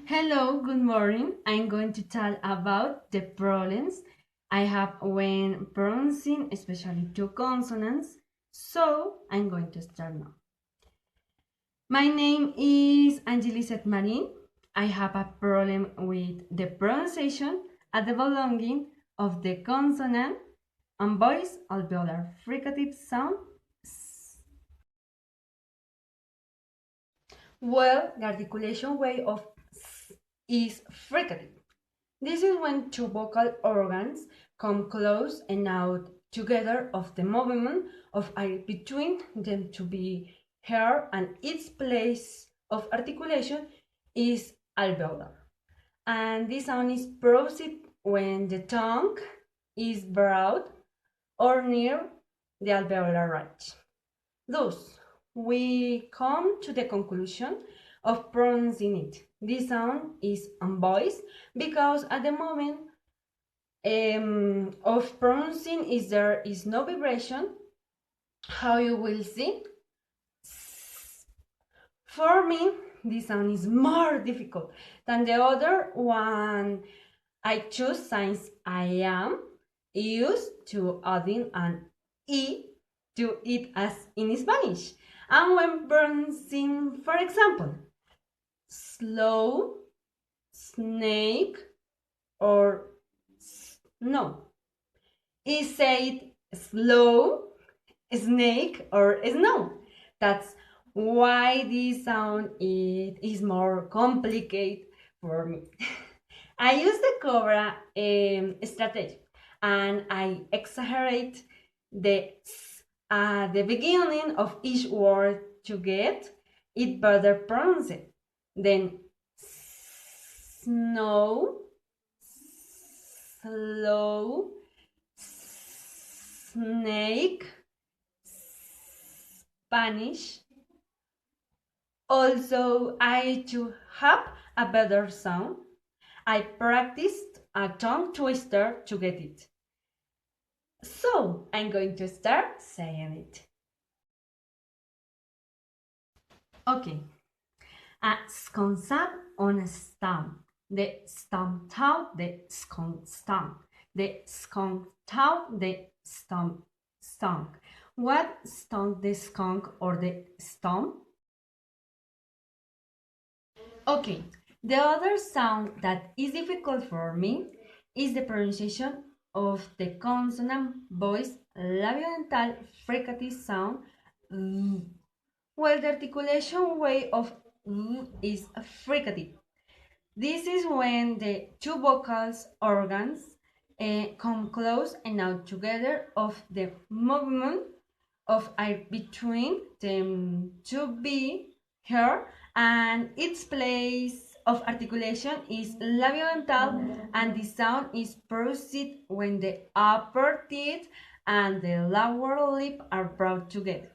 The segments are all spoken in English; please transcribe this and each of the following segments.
Hello, good morning. I'm going to tell about the problems I have when pronouncing, especially two consonants. So I'm going to start now. My name is Angelisette Marin. I have a problem with the pronunciation at the belonging of the consonant and voice alveolar fricative sound. Well, the articulation way of is fricative. This is when two vocal organs come close and out together of the movement of air between them to be heard, and its place of articulation is alveolar. And this sound is produced when the tongue is broad or near the alveolar ridge. Thus, we come to the conclusion of pronouncing it. This sound is unvoiced because at the moment of pronouncing there is no vibration. How you will see? For me, this sound is more difficult than the other one. I choose since I am used to adding an E to it as in Spanish. And when pronouncing, for example, slow, snake, or no, is said slow, snake, or snow. That's why this sound is more complicated for me. I use the Cobra strategy, and I exaggerate the s at the beginning of each word to get it better pronounced. Then snow, slow, snake, Spanish. Also, I to have a better sound, I practiced a tongue twister to get it. So I'm going to start saying it. Okay. A skonsam on a stamp. The stamp out, the skunk stamp. The skunk out, the stump stunk. What stunk the skunk or the stump? Okay, the other sound that is difficult for me is the pronunciation of the consonant voice labiodental fricative sound. Well, the articulation way of is fricative. This is when the two vocals organs come close and out together of the movement of air between them to be heard, and its place of articulation is labiodental, and the sound is produced when the upper teeth and the lower lip are brought together.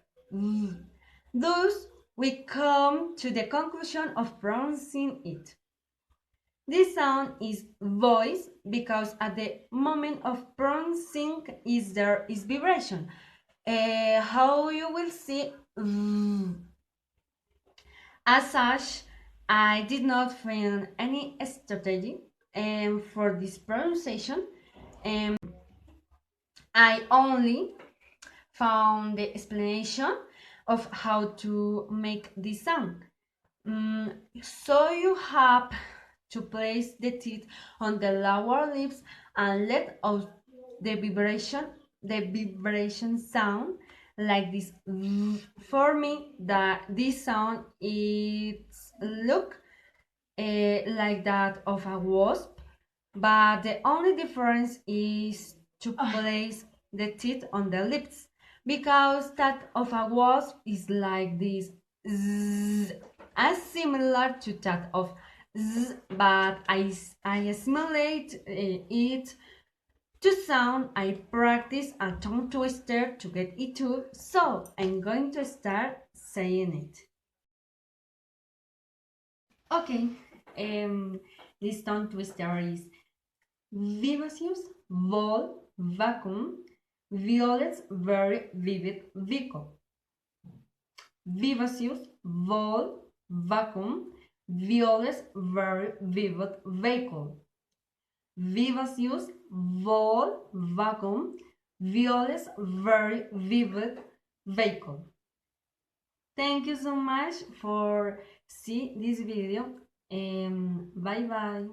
Thus, we come to the conclusion of pronouncing it. This sound is voiced because at the moment of pronouncing there is vibration. How you will see. As such, I did not find any strategy for this pronunciation. I only found the explanation of how to make this sound. So you have to place the teeth on the lower lips and let out the vibration sound like this. For me, this sound is look like that of a wasp, but the only difference is to place the teeth on the lips, because that of a wasp is like this, as similar to that of but I assimilate it to sound. I practice a tongue twister to get it to, so I'm going to start saying it. Okay, this tongue twister is vivacious, vol, vacuum, violets, very vivid, vico. Vivacious, vol, vacuum, Violets, very vivid vehicle. Vivacious, bold, vacuum. Violets, very vivid vehicle. Thank you so much for see this video. Bye bye.